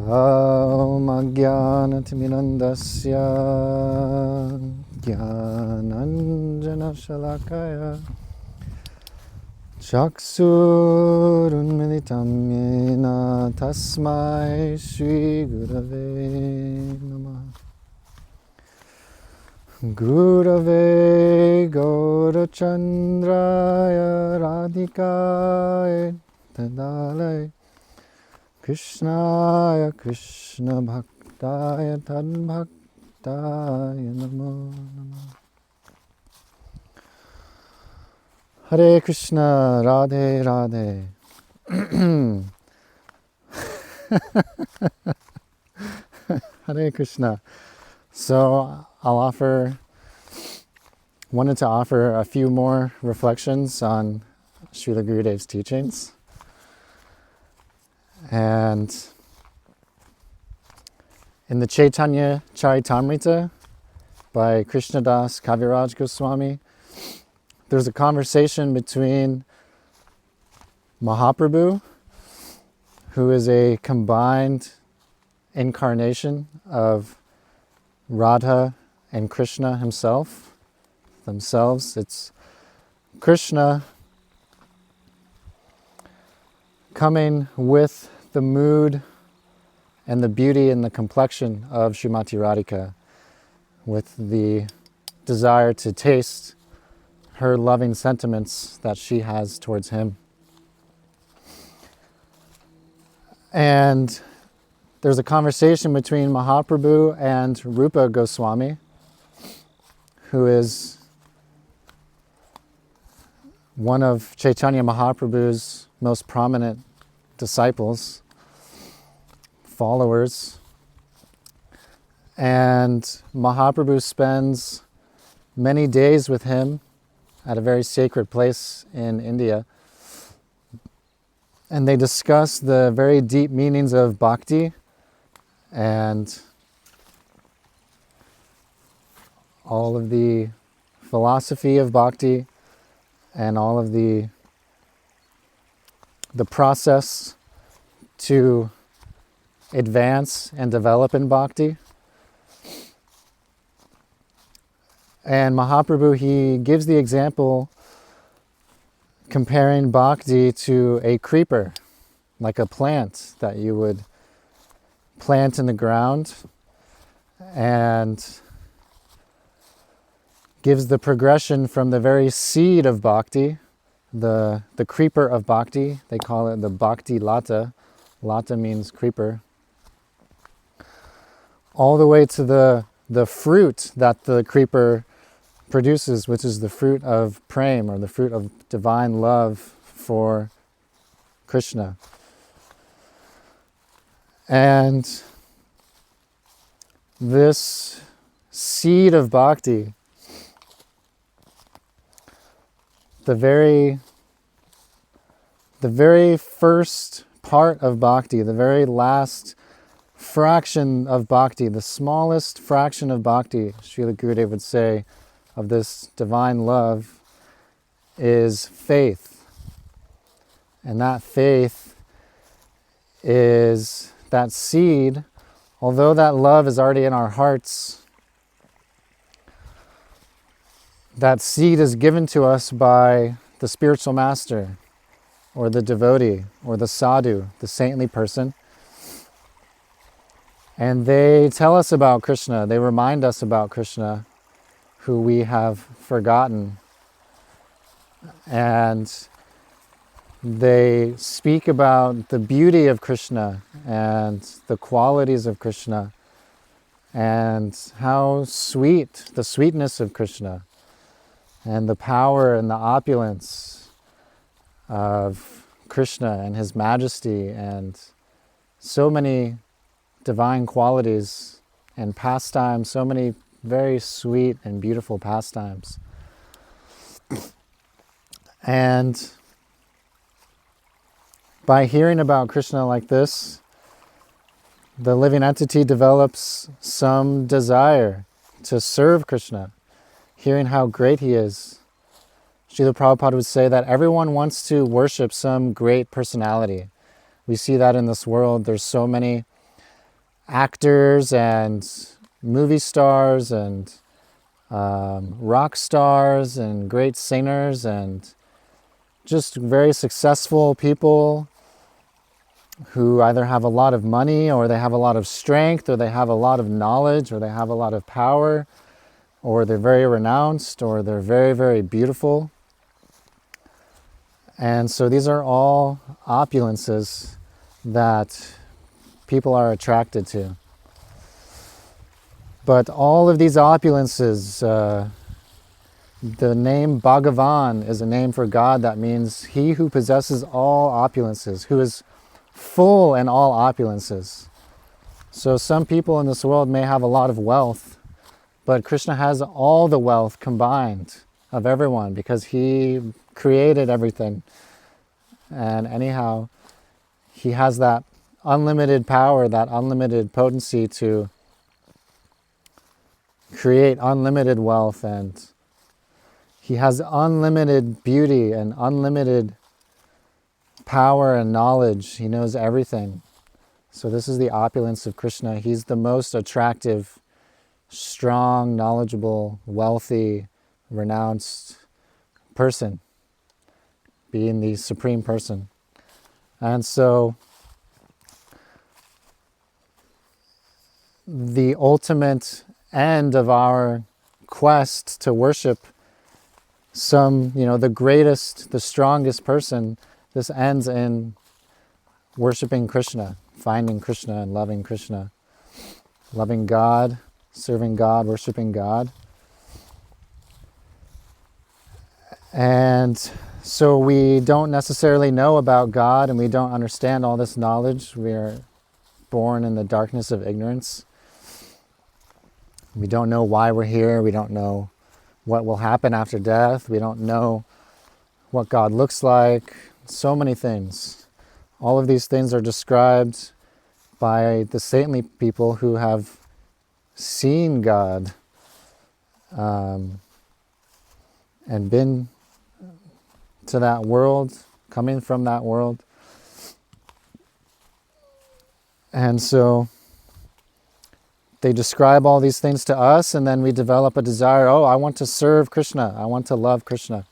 Om Ajnanatimirandasya Jnananjana Shalakaya Chaksurunmilitam Yena Tasmai Shri Gurave Namah. Gurave Gaurachandraya Radhikaya Tadalaya Krishnaya Krishna Bhaktaya Tadbhaktaya Namo Namo. Hare Krishna, Radhe Radhe. Hare Krishna. So wanted to offer a few more reflections on Srila Gurudev's teachings. And in the Chaitanya Charitamrita by Krishnadas Kaviraj Goswami, there's a conversation between Mahaprabhu, who is a combined incarnation of Radha and Krishna themselves. It's Krishna coming with the mood and the beauty and the complexion of Srimati Radhika, with the desire to taste her loving sentiments that she has towards him. And there's a conversation between Mahaprabhu and Rupa Goswami, who is one of Chaitanya Mahaprabhu's most prominent disciples, followers. And Mahaprabhu spends many days with him at a very sacred place in India. And they discuss the very deep meanings of bhakti and all of the philosophy of bhakti and all of the process to advance and develop in bhakti. And Mahaprabhu, he gives the example comparing bhakti to a creeper, like a plant that you would plant in the ground, and gives the progression from the very seed of bhakti, the creeper of bhakti. They call it the bhakti lata. Lata means creeper. All the way to the fruit that the creeper produces, which is the fruit of prem, or the fruit of divine love for Krishna. And this seed of bhakti, the very first part of bhakti, the very last fraction of bhakti, the smallest fraction of bhakti, Srila Gurudev would say, of this divine love, is faith. And that faith is that seed. Although that love is already in our hearts, that seed is given to us by the spiritual master, or the devotee, or the sadhu, the saintly person. And they tell us about Krishna. They remind us about Krishna, who we have forgotten. And they speak about the beauty of Krishna and the qualities of Krishna and how sweet, the sweetness of Krishna and the power and the opulence of Krishna and his majesty and so many divine qualities and pastimes, so many very sweet and beautiful pastimes. And by hearing about Krishna like this, the living entity develops some desire to serve Krishna, hearing how great he is. Srila Prabhupada would say that everyone wants to worship some great personality. We see that in this world. There's so many actors and movie stars and rock stars and great singers and just very successful people who either have a lot of money or they have a lot of strength or they have a lot of knowledge or they have a lot of power or they're very renounced or they're very, very beautiful. And so these are all opulences that people are attracted to. But all of these opulences, the name Bhagavan is a name for God that means he who possesses all opulences, who is full in all opulences. So some people in this world may have a lot of wealth, but Krishna has all the wealth combined of everyone because he created everything. And anyhow, he has that unlimited power, that unlimited potency to create unlimited wealth, and he has unlimited beauty and unlimited power and knowledge. He knows everything. So this is the opulence of Krishna. He's the most attractive, strong, knowledgeable, wealthy, renounced person, being the supreme person. And so the ultimate end of our quest to worship the greatest, the strongest person, this ends in worshiping Krishna, finding Krishna and loving Krishna, loving God, serving God, worshiping God. And so we don't necessarily know about God and we don't understand all this knowledge. We are born in the darkness of ignorance. We don't know why we're here. We don't know what will happen after death. We don't know what God looks like. So many things. All of these things are described by the saintly people who have seen God and been to that world, coming from that world. And so they describe all these things to us, and then we develop a desire, I want to serve Krishna, I want to love Krishna.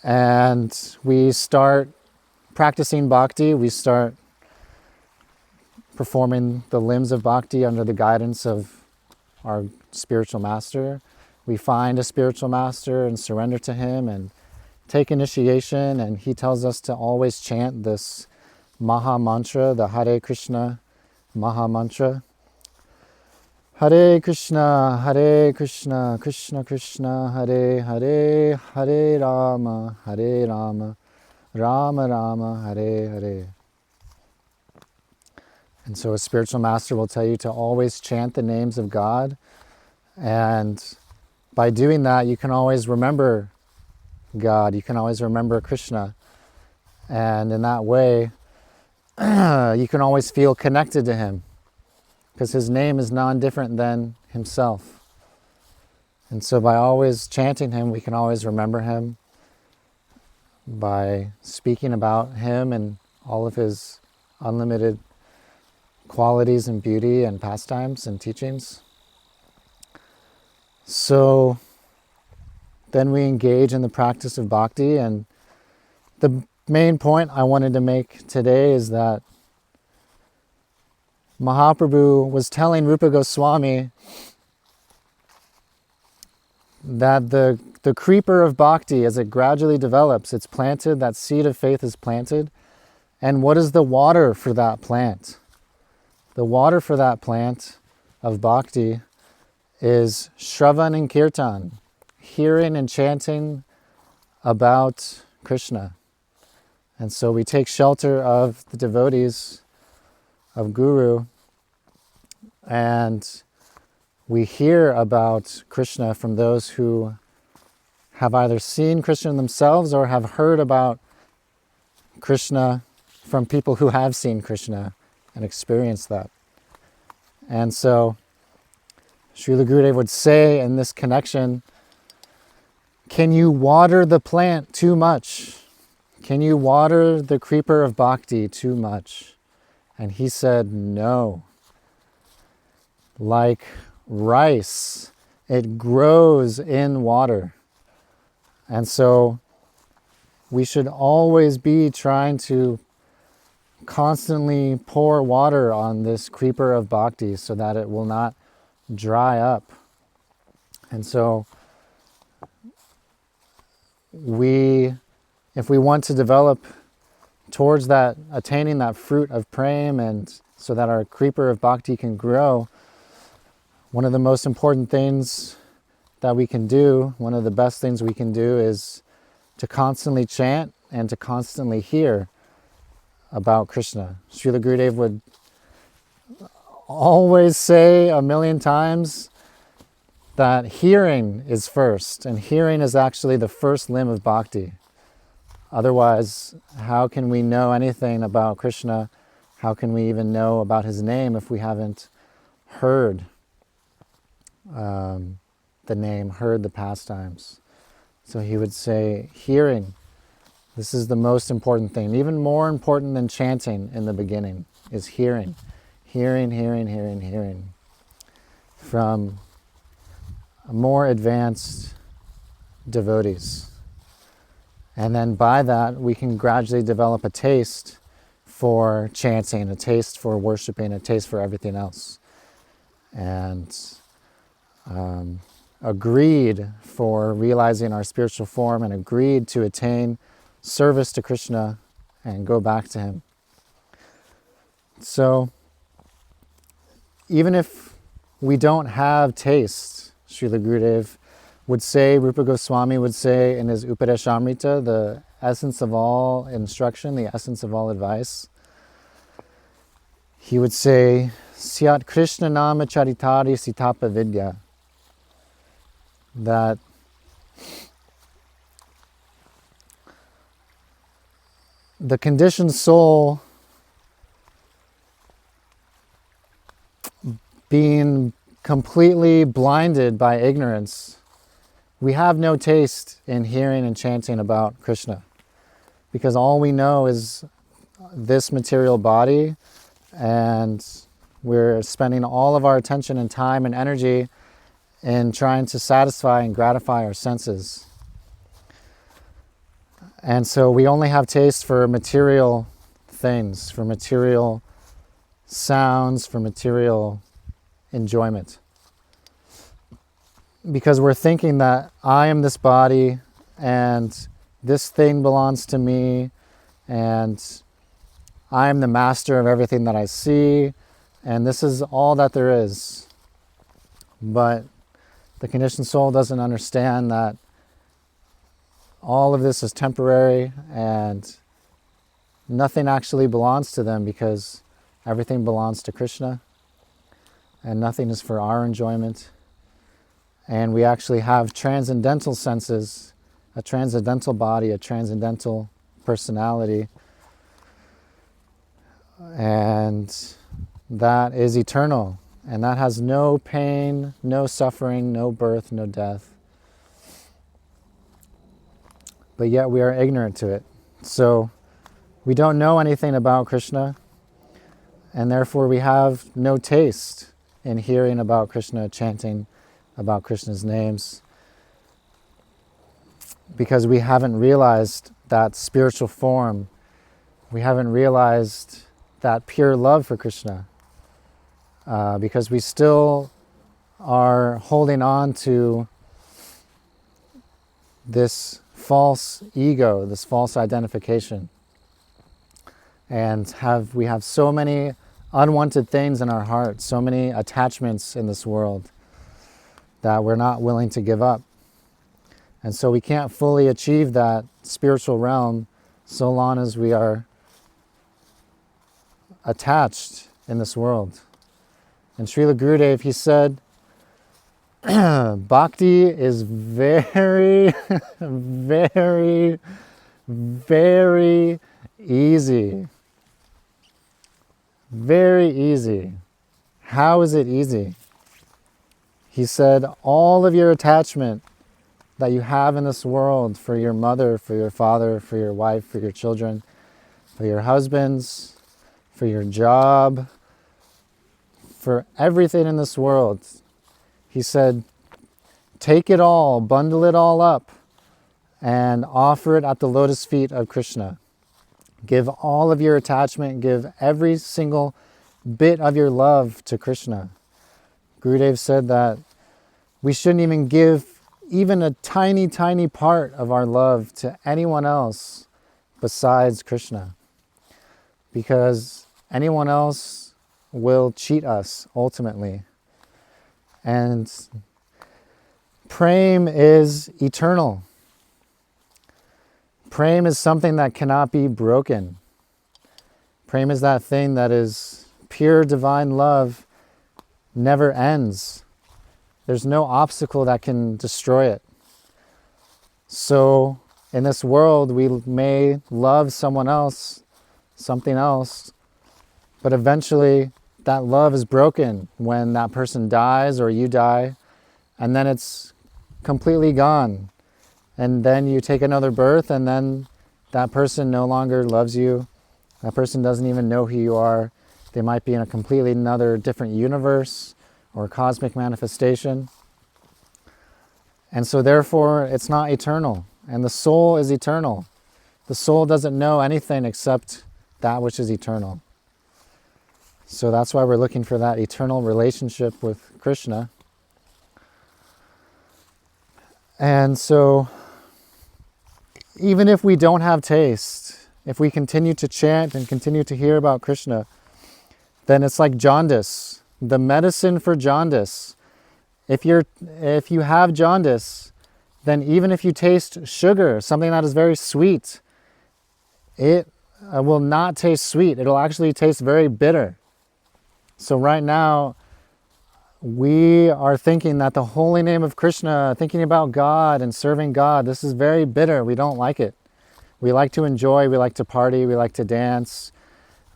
And we start practicing bhakti, we start performing the limbs of bhakti under the guidance of our spiritual master. We find a spiritual master and surrender to him and take initiation, and he tells us to always chant this Maha Mantra, the Hare Krishna Maha Mantra. Hare Krishna, Krishna Krishna, Hare Hare, Hare Rama, Rama Rama, Hare Hare. And so a spiritual master will tell you to always chant the names of God. And by doing that, you can always remember God. You can always remember Krishna. And in that way, you can always feel connected to him, because his name is non-different than himself. And so by always chanting him, we can always remember him. By speaking about him and all of his unlimited qualities and beauty and pastimes and teachings. So then we engage in the practice of bhakti, and the main point I wanted to make today is that Mahaprabhu was telling Rupa Goswami that the creeper of bhakti, as it gradually develops, it's planted, that seed of faith is planted. And what is the water for that plant? The water for that plant of bhakti is Shravan and Kirtan, hearing and chanting about Krishna. And so we take shelter of the devotees of Guru, and we hear about Krishna from those who have either seen Krishna themselves or have heard about Krishna from people who have seen Krishna and experienced that. And so Srila Gurudev would say in this connection, can you water the plant too much? Can you water the creeper of bhakti too much? And he said, no. Like rice, it grows in water. And so we should always be trying to constantly pour water on this creeper of bhakti so that it will not dry up. And so if we want to develop towards that, attaining that fruit of prem, and so that our creeper of bhakti can grow, one of the most important things that we can do, one of the best things we can do, is to constantly chant and to constantly hear about Krishna. Srila Gurudev would always say 1,000,000 times that hearing is first, and hearing is actually the first limb of bhakti. Otherwise, how can we know anything about Krishna? How can we even know about his name if we haven't heard the name, heard the pastimes? So he would say, hearing, this is the most important thing. Even more important than chanting in the beginning is hearing. Hearing from more advanced devotees. And then by that, we can gradually develop a taste for chanting, a taste for worshiping, a taste for everything else. And agreed for realizing our spiritual form, and agreed to attain service to Krishna and go back to him. So even if we don't have taste, Srila Gurudev would say, Rupa Goswami would say in his Upadeshamrita, the essence of all instruction, the essence of all advice, he would say, Syat Krishna Nama Charitari Sitapa Vidya, that the conditioned soul being completely blinded by ignorance, we have no taste in hearing and chanting about Krishna, because all we know is this material body, and we're spending all of our attention and time and energy in trying to satisfy and gratify our senses. And so we only have taste for material things, for material sounds, for material enjoyment. Because we're thinking that I am this body and this thing belongs to me and I am the master of everything that I see and this is all that there is. But the conditioned soul doesn't understand that all of this is temporary and nothing actually belongs to them, because everything belongs to Krishna and nothing is for our enjoyment. And we actually have transcendental senses, a transcendental body, a transcendental personality, and that is eternal, and that has no pain, no suffering, no birth, no death. But yet we are ignorant to it. So we don't know anything about Krishna, and therefore we have no taste in hearing about Krishna, chanting about Krishna's names, because we haven't realized that spiritual form. We haven't realized that pure love for Krishna, because we still are holding on to this false ego, this false identification, and we have so many unwanted things in our hearts, so many attachments in this world that we're not willing to give up. And so we can't fully achieve that spiritual realm so long as we are attached in this world. And Srila Gurudev, he said, bhakti is very, very, very easy. Very easy. How is it easy? He said, all of your attachment that you have in this world for your mother, for your father, for your wife, for your children, for your husbands, for your job, for everything in this world. He said, take it all, bundle it all up, and offer it at the lotus feet of Krishna. Give all of your attachment, give every single bit of your love to Krishna. Gurudev said that we shouldn't even give even a tiny, tiny part of our love to anyone else besides Krishna, because anyone else will cheat us ultimately. And prem is eternal. Prem is something that cannot be broken. Prem is that thing that is pure divine love, never ends. There's no obstacle that can destroy it. So in this world, we may love someone else, something else, but eventually that love is broken when that person dies or you die, and then it's completely gone. And then you take another birth, and then that person no longer loves you. That person doesn't even know who you are. They might be in a completely another different universe or cosmic manifestation. And so therefore, it's not eternal. And the soul is eternal. The soul doesn't know anything except that which is eternal. So that's why we're looking for that eternal relationship with Krishna. And so, even if we don't have taste, if we continue to chant and continue to hear about Krishna, then it's like jaundice, the medicine for jaundice. If you have jaundice, then even if you taste sugar, something that is very sweet, it will not taste sweet. It'll actually taste very bitter. So right now, we are thinking that the holy name of Krishna, thinking about God and serving God, this is very bitter. We don't like it. We like to enjoy, we like to party, we like to dance,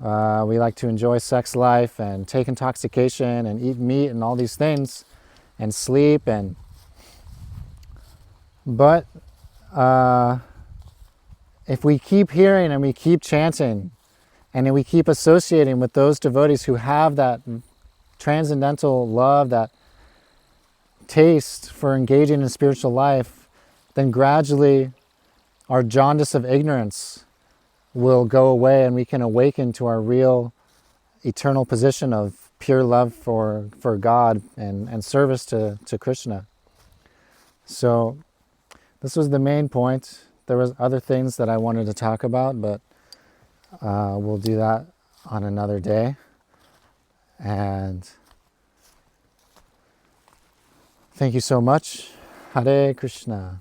we like to enjoy sex life and take intoxication and eat meat and all these things and sleep. But if we keep hearing and we keep chanting and we keep associating with those devotees who have that transcendental love, that taste for engaging in spiritual life, then gradually our jaundice of ignorance will go away and we can awaken to our real eternal position of pure love for God and service to Krishna. So this was the main point. There was other things that I wanted to talk about, but we'll do that on another day. And thank you so much. Hare Krishna.